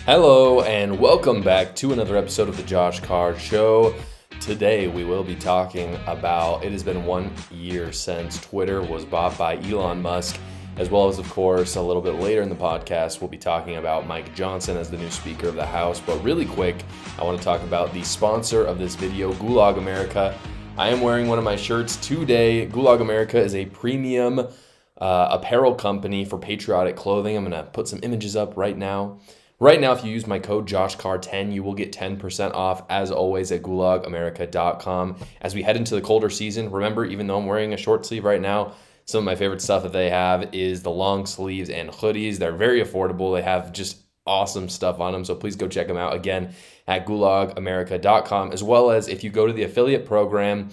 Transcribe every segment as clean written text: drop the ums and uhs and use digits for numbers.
Hello and welcome back to another episode of the Josh Card Show. Today we will be talking about, it has been 1 year since Twitter was bought by Elon Musk, as well as, of course, a little bit later in the podcast, we'll be talking about Mike Johnson as the new Speaker of the House. But really quick, I want to talk about the sponsor of this video, Gulag America. I am wearing one of my shirts today. Gulag America is a premium apparel company for patriotic clothing. I'm going to put some images up right now. Right now, if you use my code JoshCar10, you will get 10% off, as always, at gulagamerica.com. As we head into the colder season, remember, even though I'm wearing a short sleeve right now, some of my favorite stuff that they have is the long sleeves and hoodies. They're very affordable. They have just awesome stuff on them, so please go check them out, again, at gulagamerica.com, as well as if you go to the affiliate program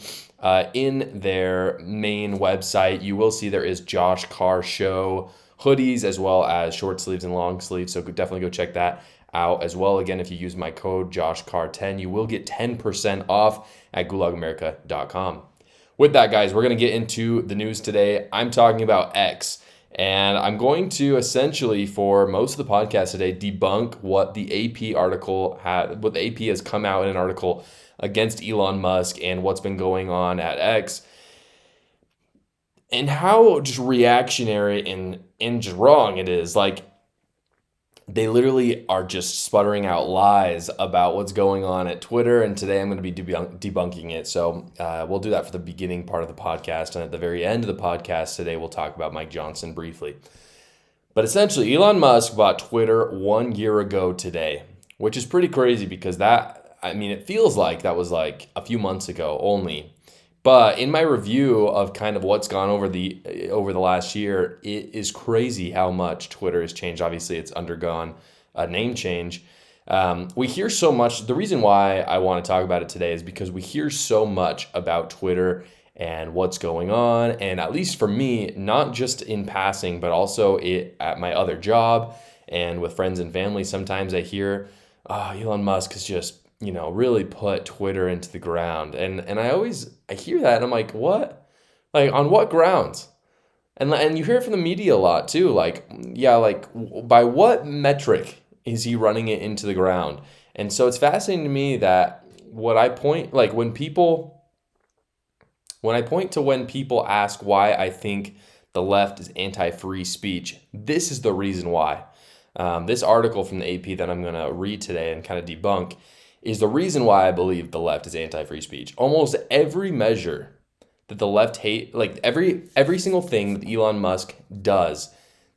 in their main website, you will see there is Josh Car Show hoodies, as well as short sleeves and long sleeves. So definitely go check that out as well. Again, if you use my code JoshCar10, you will get 10% off at gulagamerica.com. With that, guys, we're going to get into the news today. I'm talking about X, and I'm going to essentially, for most of the podcast today, debunk what the AP article had, what the AP has come out in an article against Elon Musk and what's been going on at X, and how just reactionary and just wrong it is. Like, they literally are just sputtering out lies about what's going on at Twitter, and today I'm going to be debunking it. So we'll do that for the beginning part of the podcast, and at the very end of the podcast today, we'll talk about Mike Johnson briefly. But essentially, Elon Musk bought Twitter 1 year ago today, which is pretty crazy because it feels like that was like a few months ago only. But in my review of kind of what's gone over the last year, it is crazy how much Twitter has changed. Obviously, it's undergone a name change. We hear so much. The reason why I want to talk about it today is because we hear so much about Twitter and what's going on. And at least for me, not just in passing, but also at my other job and with friends and family, sometimes I hear, Elon Musk has just really put Twitter into the ground. And I hear that and I'm like, what? Like, on what grounds? And you hear it from the media a lot too. Like, yeah, like, by what metric is he running it into the ground? And so it's fascinating to me that when I point to when people ask why I think the left is anti-free speech, this is the reason why. This article from the AP that I'm going to read today and kind of debunk is the reason why I believe the left is anti-free speech. Almost every measure that the left hate, like every single thing that Elon Musk does,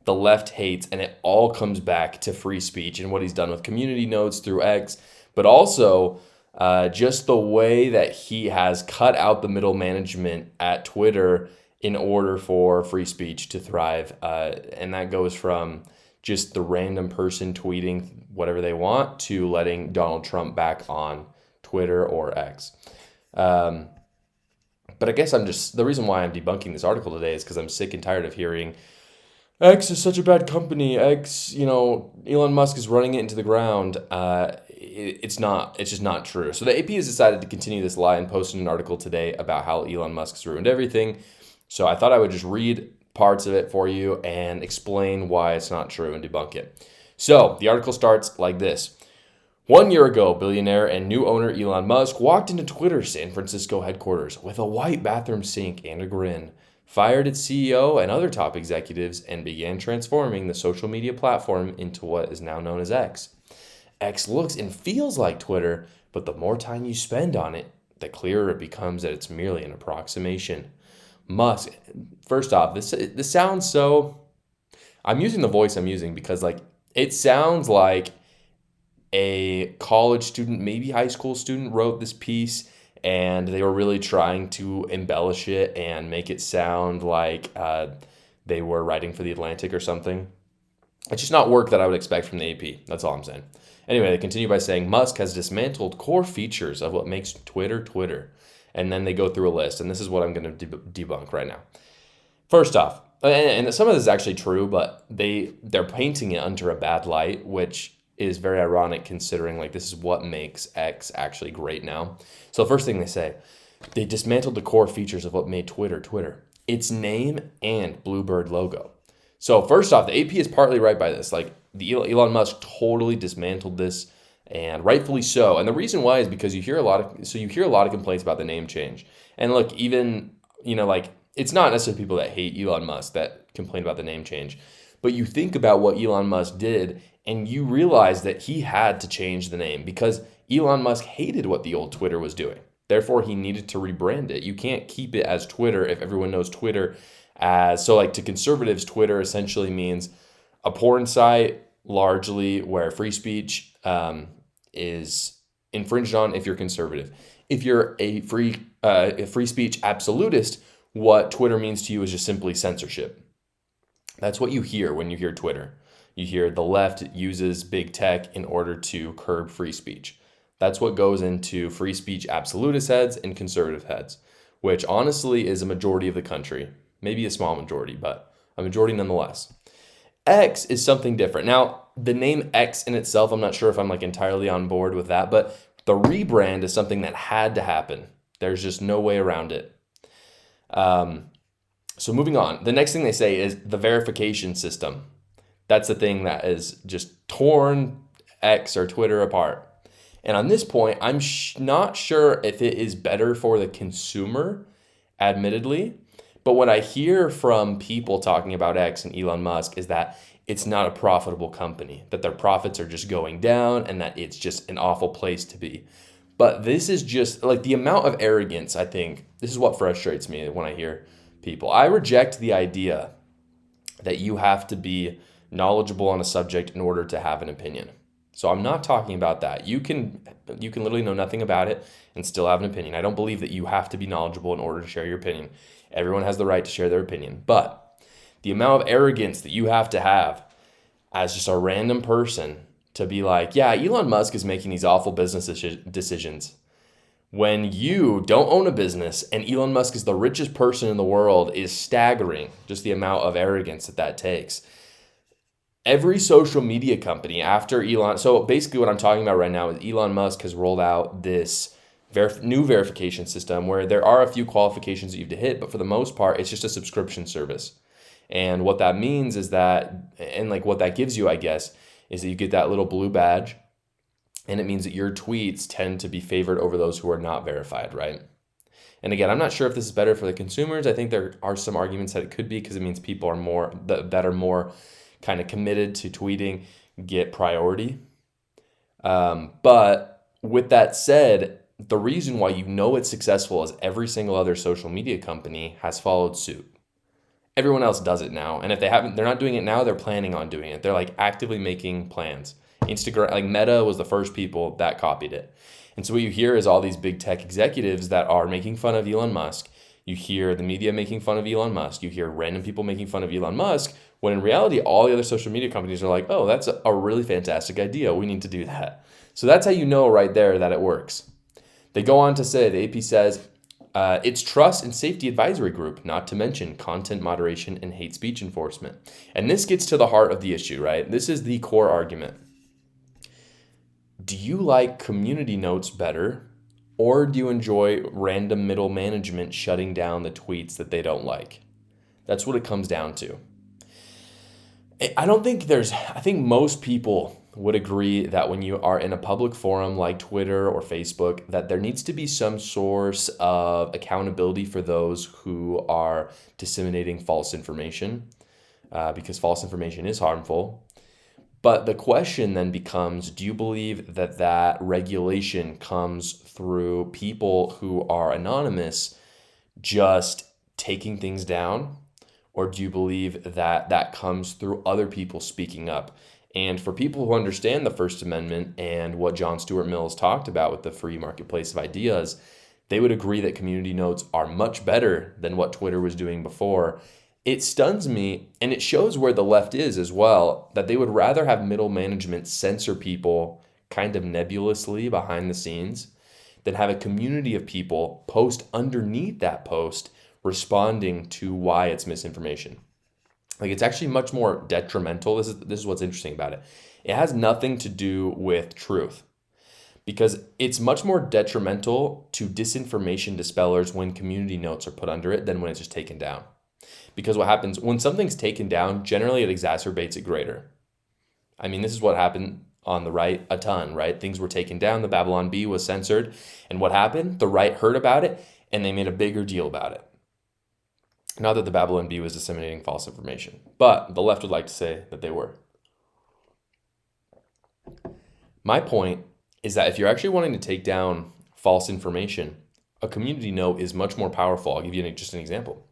the left hates, and it all comes back to free speech and what he's done with community nodes through X, but also just the way that he has cut out the middle management at Twitter in order for free speech to thrive. And that goes from just the random person tweeting whatever they want to letting Donald Trump back on Twitter or X. But I guess the reason why I'm debunking this article today is because I'm sick and tired of hearing X is such a bad company. X, Elon Musk is running it into the ground. It's just not true. So the AP has decided to continue this lie and posted an article today about how Elon Musk has ruined everything. So I thought I would just read parts of it for you and explain why it's not true and debunk it. So the article starts like this. 1 year ago, billionaire and new owner Elon Musk walked into Twitter's San Francisco headquarters with a white bathroom sink and a grin, fired its CEO and other top executives, and began transforming the social media platform into what is now known as X. X looks and feels like Twitter, but the more time you spend on it, the clearer it becomes that it's merely an approximation. Musk, first off, this sounds so, I'm using the voice I'm using because it sounds like a college student, maybe high school student, wrote this piece and they were really trying to embellish it and make it sound like they were writing for The Atlantic or something. It's just not work that I would expect from the AP. That's all I'm saying. Anyway, they continue by saying Musk has dismantled core features of what makes Twitter Twitter. And then they go through a list, and this is what I'm going to debunk right now. First off, and some of this is actually true, but they're painting it under a bad light, which is very ironic considering this is what makes X actually great now. So the first thing they say, they dismantled the core features of what made Twitter Twitter, its name and Bluebird logo. So first off, the AP is partly right by this. Like the Elon Musk totally dismantled this, and rightfully so. And the reason why is because you hear a lot of complaints about the name change. And look, even like it's not necessarily people that hate Elon Musk that complain about the name change, but you think about what Elon Musk did, and you realize that he had to change the name because Elon Musk hated what the old Twitter was doing. Therefore, he needed to rebrand it. You can't keep it as Twitter if everyone knows Twitter as, so like to conservatives, Twitter essentially means a porn site largely where free speech is infringed on if you're conservative. If you're a free speech absolutist, what Twitter means to you is just simply censorship. That's what you hear when you hear Twitter. You hear the left uses big tech in order to curb free speech. That's what goes into free speech absolutist heads and conservative heads, which honestly is a majority of the country. Maybe a small majority, but a majority nonetheless. X is something different. Now, the name X in itself, I'm not sure if I'm like entirely on board with that, but the rebrand is something that had to happen. There's just no way around it. So moving on, the next thing they say is the verification system. That's the thing that is just torn X or Twitter apart. And on this point, I'm not sure if it is better for the consumer, admittedly. But what I hear from people talking about X and Elon Musk is that it's not a profitable company, that their profits are just going down and that it's just an awful place to be. But this is just like the amount of arrogance, I think, this is what frustrates me when I hear people. I reject the idea that you have to be knowledgeable on a subject in order to have an opinion. So I'm not talking about that. You can literally know nothing about it and still have an opinion. I don't believe that you have to be knowledgeable in order to share your opinion. Everyone has the right to share their opinion. But the amount of arrogance that you have to have as just a random person to be like, yeah, Elon Musk is making these awful business decisions. When you don't own a business and Elon Musk is the richest person in the world is staggering, just the amount of arrogance that takes. Every social media company after Elon, so basically what I'm talking about right now is Elon Musk has rolled out this new verification system where there are a few qualifications that you have to hit, but for the most part, it's just a subscription service. And what that means is that, and like what that gives you, I guess, is that you get that little blue badge, and it means that your tweets tend to be favored over those who are not verified, right? And again, I'm not sure if this is better for the consumers. I think there are some arguments that it could be because it means people are more that are more kind of committed to tweeting get priority. But with that said, the reason why you know it's successful is every single other social media company has followed suit. Everyone else does it now. And if they're not doing it now, they're planning on doing it. They're like actively making plans. Instagram, like Meta was the first people that copied it. And so what you hear is all these big tech executives that are making fun of Elon Musk. You hear the media making fun of Elon Musk. You hear random people making fun of Elon Musk, when in reality, all the other social media companies are like, oh, that's a really fantastic idea. We need to do that. So that's how you know right there that it works. They go on to say, the AP says, it's trust and safety advisory group, not to mention content moderation and hate speech enforcement. And this gets to the heart of the issue, right? This is the core argument. Do you like community notes better, or do you enjoy random middle management shutting down the tweets that they don't like? That's what it comes down to. I think most people would agree that when you are in a public forum like Twitter or Facebook, that there needs to be some source of accountability for those who are disseminating false information, because false information is harmful. But the question then becomes, do you believe that that regulation comes through people who are anonymous just taking things down? Or do you believe that that comes through other people speaking up? And for people who understand the First Amendment and what John Stuart Mill has talked about with the free marketplace of ideas, they would agree that community notes are much better than what Twitter was doing before. It stuns me, and it shows where the left is as well, that they would rather have middle management censor people kind of nebulously behind the scenes than have a community of people post underneath that post responding to why it's misinformation. Like, it's actually much more detrimental. This is what's interesting about it. It has nothing to do with truth, because it's much more detrimental to disinformation dispellers when community notes are put under it than when it's just taken down. Because what happens when something's taken down, generally it exacerbates it greater. I mean, this is what happened on the right a ton, right? Things were taken down, the Babylon Bee was censored, and what happened? The right heard about it, and they made a bigger deal about it. Not that the Babylon Bee was disseminating false information, but the left would like to say that they were. My point is that if you're actually wanting to take down false information, a community note is much more powerful. I'll give you just an example.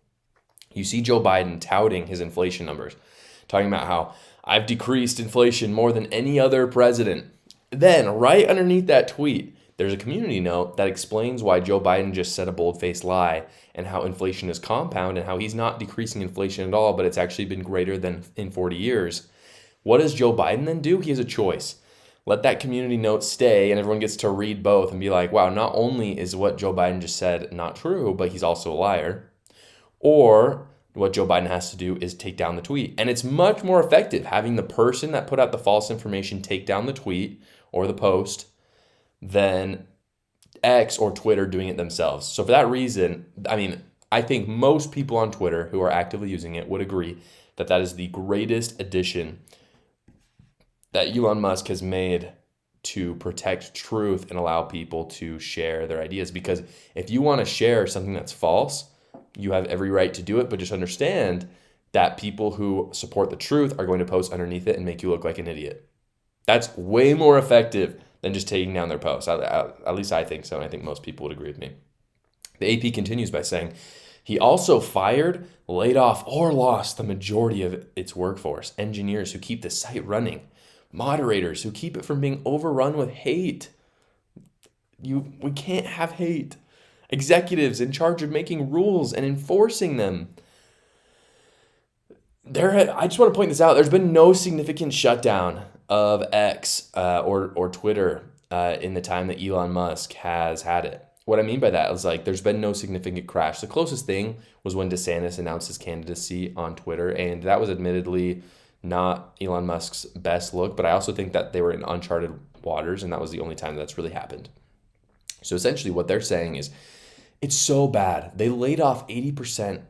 You see Joe Biden touting his inflation numbers, talking about how I've decreased inflation more than any other president. Then, right underneath that tweet, there's a community note that explains why Joe Biden just said a bold-faced lie and how inflation is compound and how he's not decreasing inflation at all, but it's actually been greater than in 40 years. What does Joe Biden then do? He has a choice. Let that community note stay and everyone gets to read both and be like, wow, not only is what Joe Biden just said not true, but he's also a liar. Or what Joe Biden has to do is take down the tweet. And it's much more effective having the person that put out the false information take down the tweet or the post than X or Twitter doing it themselves. So for that reason, I think most people on Twitter who are actively using it would agree that that is the greatest addition that Elon Musk has made to protect truth and allow people to share their ideas. Because if you want to share something that's false, you have every right to do it, but just understand that people who support the truth are going to post underneath it and make you look like an idiot. That's way more effective than just taking down their posts. At least I think so, and I think most people would agree with me. The AP continues by saying, he also fired, laid off, or lost the majority of its workforce, engineers who keep the site running, moderators who keep it from being overrun with hate. We can't have hate. Executives in charge of making rules and enforcing them. I just want to point this out. There's been no significant shutdown of X or Twitter in the time that Elon Musk has had it. What I mean by that is there's been no significant crash. The closest thing was when DeSantis announced his candidacy on Twitter, and that was admittedly not Elon Musk's best look, but I also think that they were in uncharted waters, and that was the only time that's really happened. So essentially what they're saying is, it's so bad. They laid off 80%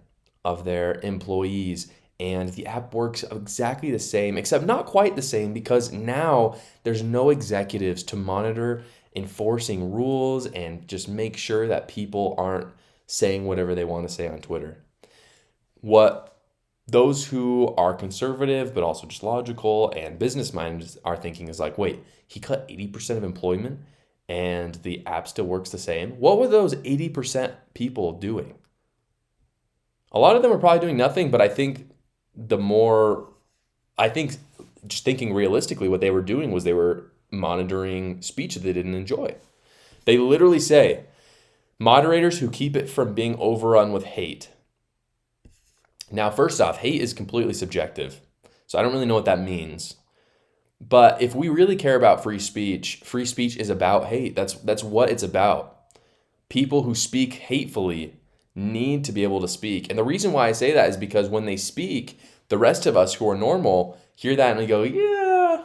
of their employees, and the app works exactly the same, except not quite the same, because now there's no executives to monitor enforcing rules and just make sure that people aren't saying whatever they want to say on Twitter. What those who are conservative but also just logical and business minded are thinking is wait, he cut 80% of employment and the app still works the same? What were those 80% people doing? A lot of them are probably doing nothing, but I think just thinking realistically, what they were doing was they were monitoring speech that they didn't enjoy. They literally say, moderators who keep it from being overrun with hate. Now, first off, hate is completely subjective, so I don't really know what that means. But if we really care about free speech is about hate. That's what it's about. People who speak hatefully need to be able to speak. And the reason why I say that is because when they speak, the rest of us who are normal hear that and we go, yeah,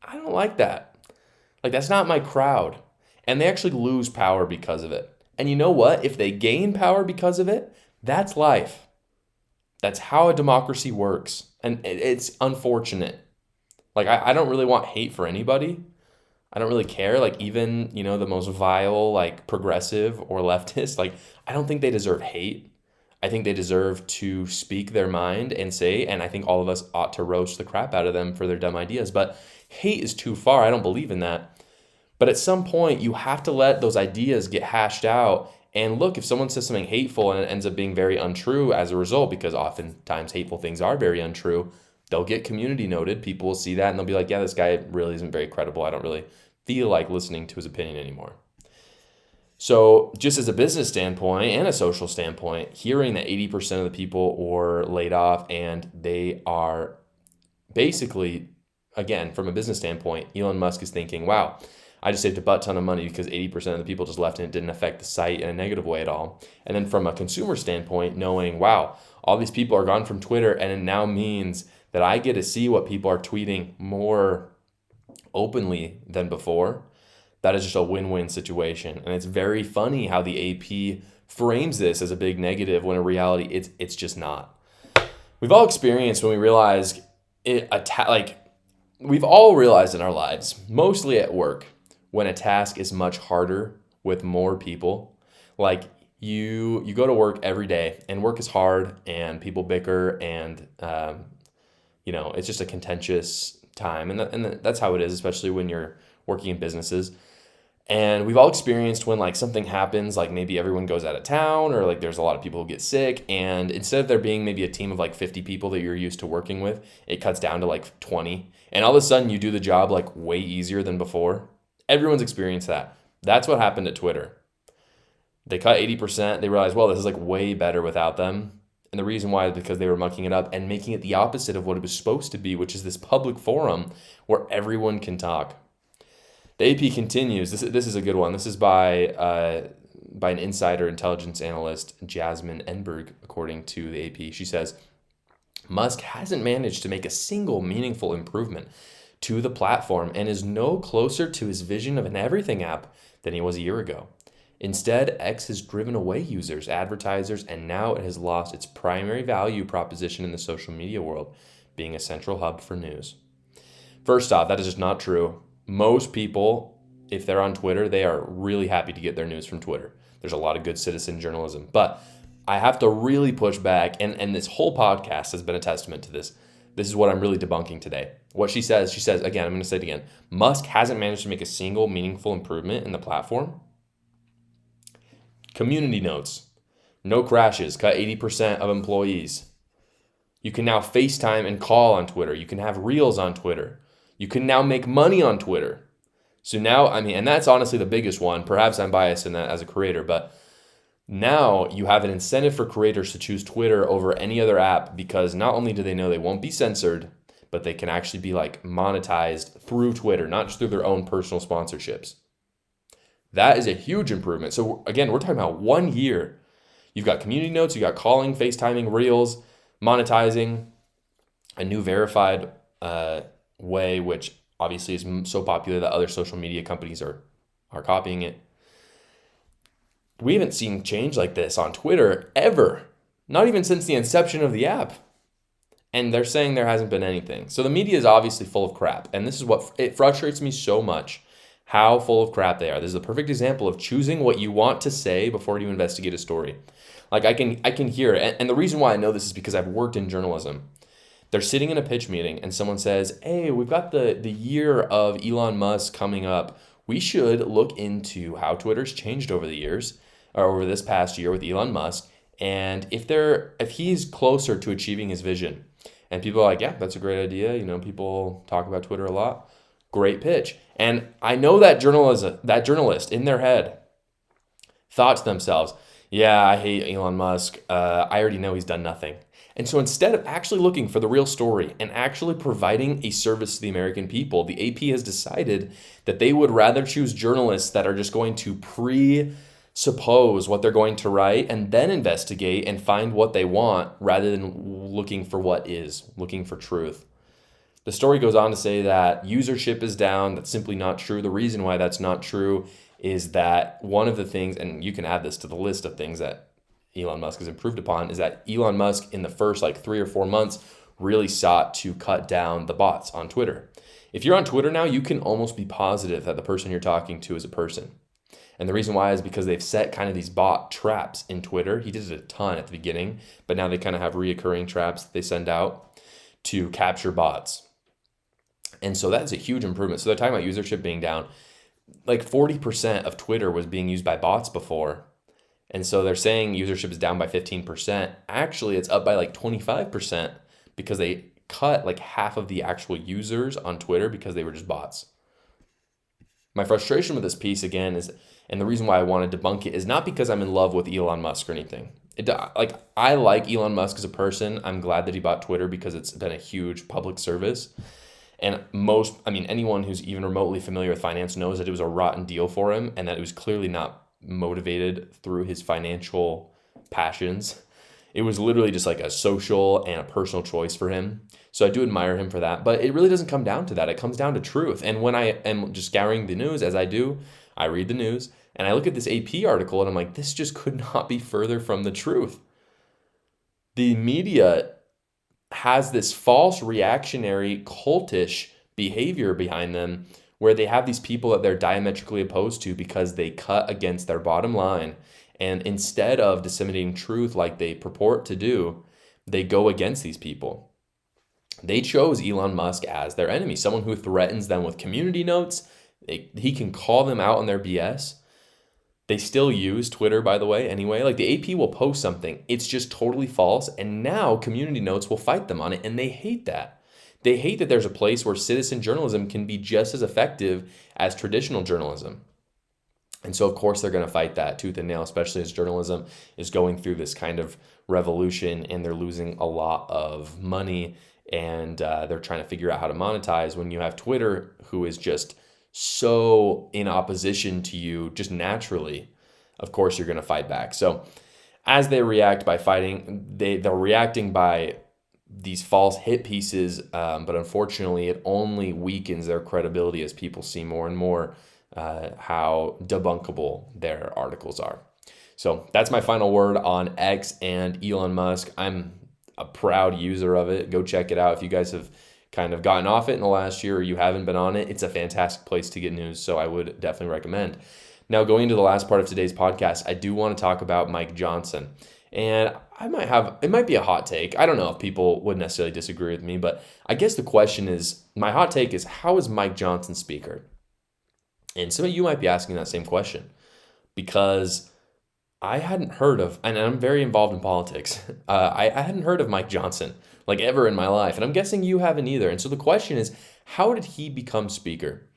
I don't like that. That's not my crowd. And they actually lose power because of it. And you know what? If they gain power because of it, that's life. That's how a democracy works. And it's unfortunate. I don't really want hate for anybody. I don't really care. Even, the most vile, progressive or leftist, I don't think they deserve hate. I think they deserve to speak their mind and say, and I think all of us ought to roast the crap out of them for their dumb ideas. But hate is too far. I don't believe in that. But at some point, you have to let those ideas get hashed out. And look, if someone says something hateful and it ends up being very untrue as a result, because oftentimes hateful things are very untrue, they'll get community noted. People will see that and they'll be like, yeah, this guy really isn't very credible. I don't really feel like listening to his opinion anymore. So just as a business standpoint and a social standpoint, hearing that 80% of the people were laid off and they are basically, again, from a business standpoint, Elon Musk is thinking, wow, I just saved a butt ton of money because 80% of the people just left and it didn't affect the site in a negative way at all. And then from a consumer standpoint, knowing, wow, all these people are gone from Twitter and it now means that I get to see what people are tweeting more openly than before. That is just a win-win situation. And it's very funny how the AP frames this as a big negative when in reality it's just not. We've all experienced when we realize we've all realized in our lives, mostly at work, when a task is much harder with more people. Like you go to work every day and work is hard and people bicker and it's just a contentious time, and that's how it is, especially when you're working in businesses. And we've all experienced when like something happens, like maybe everyone goes out of town or like there's a lot of people who get sick, and instead of there being maybe a team of like 50 people that you're used to working with, it cuts down to like 20, and all of a sudden you do the job like way easier than before. Everyone's experienced that. That's what happened at Twitter. They cut 80%. They realized, well, this is like way better without them. And the reason why is because they were mucking it up and making it the opposite of what it was supposed to be, which is this public forum where everyone can talk. The AP continues. This is a good one. This is by an insider intelligence analyst, Jasmine Enberg, according to the AP. She says, Musk hasn't managed to make a single meaningful improvement to the platform and is no closer to his vision of an everything app than he was a year ago. Instead, X has driven away users, advertisers, and now it has lost its primary value proposition in the social media world, being a central hub for news. First off, that is just not true. Most people, if they're on Twitter, they are really happy to get their news from Twitter. There's a lot of good citizen journalism. But I have to really push back, and this whole podcast has been a testament to this. This is what I'm really debunking today. What she says, again, I'm going to say it again, Musk hasn't managed to make a single meaningful improvement in the platform. Community notes. No crashes. Cut 80% of employees. You can now FaceTime and call on Twitter. You can have Reels on Twitter. You can now make money on Twitter. So now, and that's honestly the biggest one. Perhaps I'm biased in that as a creator, but now you have an incentive for creators to choose Twitter over any other app because not only do they know they won't be censored, but they can actually be like monetized through Twitter, not just through their own personal sponsorships. That is a huge improvement. So again, we're talking about 1 year. You've got community notes, you got calling, FaceTiming, Reels, monetizing, a new verified way, which obviously is so popular that other social media companies are copying it. We haven't seen change like this on Twitter ever, not even since the inception of the app. And they're saying there hasn't been anything. So the media is obviously full of crap. And this is what it frustrates me so much, how full of crap they are. This is a perfect example of choosing what you want to say before you investigate a story. Like I can hear it. And the reason why I know this is because I've worked in journalism. They're sitting in a pitch meeting and someone says, hey, we've got the year of Elon Musk coming up. We should look into how Twitter's changed over the years, or over this past year with Elon Musk, and if he's closer to achieving his vision. And people are like, yeah, that's a great idea. People talk about Twitter a lot. Great pitch. And I know that journalist in their head thought to themselves, yeah, I hate Elon Musk. I already know he's done nothing. And so instead of actually looking for the real story and actually providing a service to the American people, the AP has decided that they would rather choose journalists that are just going to presuppose what they're going to write and then investigate and find what they want rather than looking for truth. The story goes on to say that usership is down. That's simply not true. The reason why that's not true is that one of the things, and you can add this to the list of things that Elon Musk has improved upon, is that Elon Musk in the first 3 or 4 months really sought to cut down the bots on Twitter. If you're on Twitter now, you can almost be positive that the person you're talking to is a person. And the reason why is because they've set kind of these bot traps in Twitter. He did it a ton at the beginning, but now they kind of have reoccurring traps that they send out to capture bots. And so that's a huge improvement. So they're talking about usership being down. 40% of Twitter was being used by bots before. And so they're saying usership is down by 15%. Actually, it's up by 25% because they cut half of the actual users on Twitter because they were just bots. My frustration with this piece again is, and the reason why I want to debunk it is not because I'm in love with Elon Musk or anything. I like Elon Musk as a person. I'm glad that he bought Twitter because it's been a huge public service. And anyone who's even remotely familiar with finance knows that it was a rotten deal for him and that it was clearly not motivated through his financial passions. It was literally just a social and a personal choice for him. So I do admire him for that, but it really doesn't come down to that. It comes down to truth. And when I am just scouring the news, as I do, I read the news. And I look at this AP article and I'm like, this just could not be further from the truth. The media has this false reactionary cultish behavior behind them where they have these people that they're diametrically opposed to because they cut against their bottom line. And instead of disseminating truth like they purport to do, they go against these people. They chose Elon Musk as their enemy, someone who threatens them with community notes. He can call them out on their BS. They still use Twitter, by the way, anyway. Like the AP will post something, it's just totally false, and now community notes will fight them on it, and they hate that. They hate that there's a place where citizen journalism can be just as effective as traditional journalism. And so, of course, they're going to fight that tooth and nail, especially as journalism is going through this kind of revolution and they're losing a lot of money and they're trying to figure out how to monetize. When you have Twitter, who is just so in opposition to you just naturally, of course you're going to fight back. So as they react by fighting, they're reacting by these false hit pieces, but unfortunately it only weakens their credibility as people see more and more how debunkable their articles are. So that's my final word on X and Elon Musk. I'm a proud user of it. Go check it out if you guys have kind of gotten off it in the last year or you haven't been on it. It's a fantastic place to get news, so I would definitely recommend. Now, going into the last part of today's podcast, I do want to talk about Mike Johnson. And it might be a hot take. I don't know if people would necessarily disagree with me, but I guess the question is, my hot take is, how is Mike Johnson speaker? And some of you might be asking that same question because I hadn't heard of, and I'm very involved in politics, I hadn't heard of Mike Johnson like ever in my life. And I'm guessing you haven't either. And so the question is, how did he become speaker?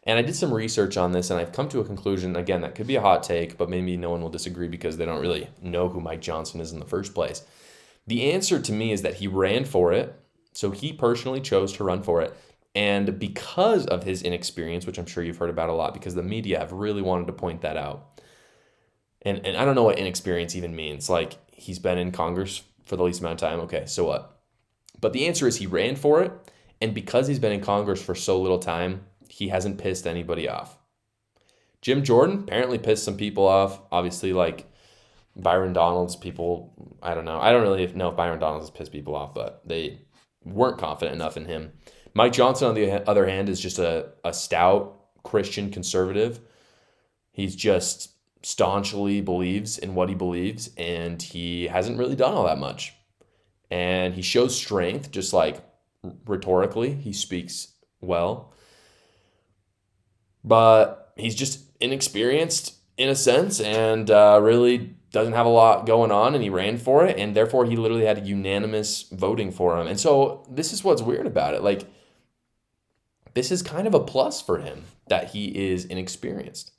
And I did some research on this and I've come to a conclusion, again, that could be a hot take, but maybe no one will disagree because they don't really know who Mike Johnson is in the first place. The answer to me is that he ran for it. So he personally chose to run for it. And because of his inexperience, which I'm sure you've heard about a lot because the media have really wanted to point that out. And I don't know what inexperience even means. Like, he's been in Congress for the least amount of time. Okay, so what? But the answer is he ran for it. And because he's been in Congress for so little time, he hasn't pissed anybody off. Jim Jordan apparently pissed some people off. Obviously, like Byron Donalds, people, I don't know. I don't really know if Byron Donalds has pissed people off, but they weren't confident enough in him. Mike Johnson, on the other hand, is just a stout Christian conservative. He's just staunchly believes in what he believes, and he hasn't really done all that much. And he shows strength, just like rhetorically, he speaks well. But he's just inexperienced in a sense and really doesn't have a lot going on, and he ran for it, and therefore he literally had a unanimous voting for him. And so this is what's weird about it. Like, this is kind of a plus for him that he is inexperienced.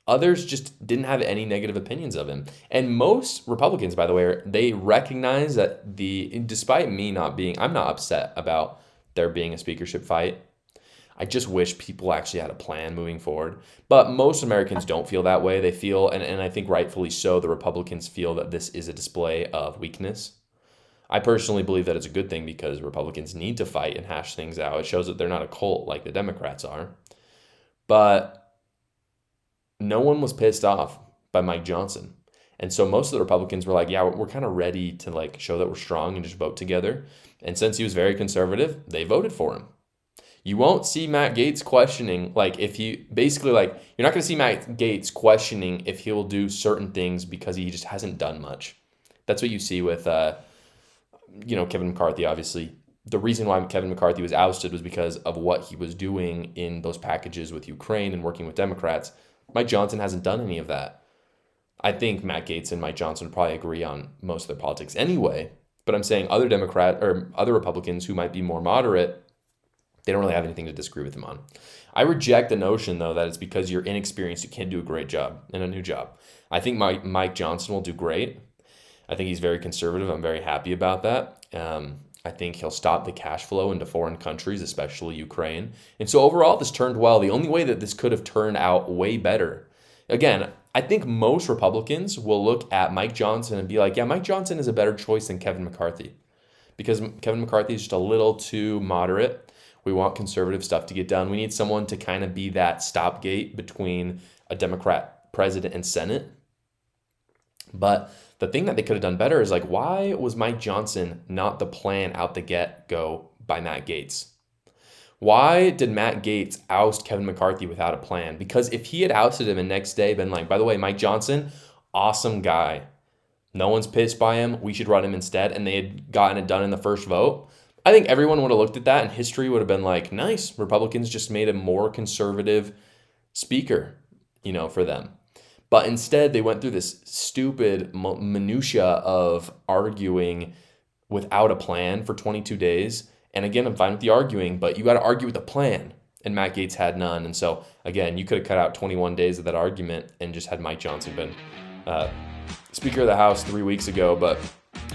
Others just didn't have any negative opinions of him. And most Republicans, by the way, they recognize that despite me I'm not upset about there being a speakership fight. I just wish people actually had a plan moving forward. But most Americans don't feel that way. They feel, and I think rightfully so, the Republicans feel that this is a display of weakness. I personally believe that it's a good thing because Republicans need to fight and hash things out. It shows that they're not a cult like the Democrats are. But no one was pissed off by Mike Johnson. And so most of the Republicans were like, yeah, we're kind of ready to like show that we're strong and just vote together. And since he was very conservative, they voted for him. You won't see Matt Gaetz questioning, like if you basically like, you're not going to see Matt Gaetz questioning if he'll do certain things because he just hasn't done much. That's what you see with, Kevin McCarthy, obviously. The reason why Kevin McCarthy was ousted was because of what he was doing in those packages with Ukraine and working with Democrats. Mike Johnson hasn't done any of that. I think Matt Gaetz and Mike Johnson would probably agree on most of their politics anyway. But I'm saying other Republicans who might be more moderate, they don't really have anything to disagree with him on. I reject the notion, though, that it's because you're inexperienced, you can't do a great job in a new job. I think Mike Johnson will do great. I think he's very conservative. I'm very happy about that. I think he'll stop the cash flow into foreign countries, especially Ukraine. And so overall, this turned well. The only way that this could have turned out way better, again, I think most Republicans will look at Mike Johnson and be like, yeah, Mike Johnson is a better choice than Kevin McCarthy because Kevin McCarthy is just a little too moderate. We want conservative stuff to get done. We need someone to kind of be that stopgate between a Democrat president and Senate. But the thing that they could have done better is like, why was Mike Johnson not the plan out the get-go by Matt Gaetz? Why did Matt Gaetz oust Kevin McCarthy without a plan? Because if he had ousted him and next day been like, by the way, Mike Johnson, awesome guy. No one's pissed by him. We should run him instead. And they had gotten it done in the first vote. I think everyone would have looked at that and history would have been like, nice. Republicans just made a more conservative speaker, for them. But instead, they went through this stupid minutia of arguing without a plan for 22 days. And again, I'm fine with the arguing, but you got to argue with a plan. And Matt Gaetz had none. And so, again, you could have cut out 21 days of that argument and just had Mike Johnson been Speaker of the House 3 weeks ago. But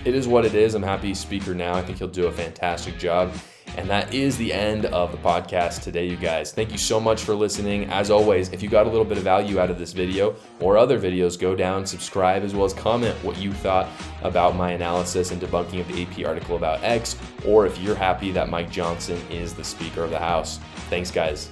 it is what it is. I'm happy he's Speaker now. I think he'll do a fantastic job. And that is the end of the podcast today, you guys. Thank you so much for listening. As always, if you got a little bit of value out of this video or other videos, go down, subscribe, as well as comment what you thought about my analysis and debunking of the AP article about X, or if you're happy that Mike Johnson is the Speaker of the House. Thanks, guys.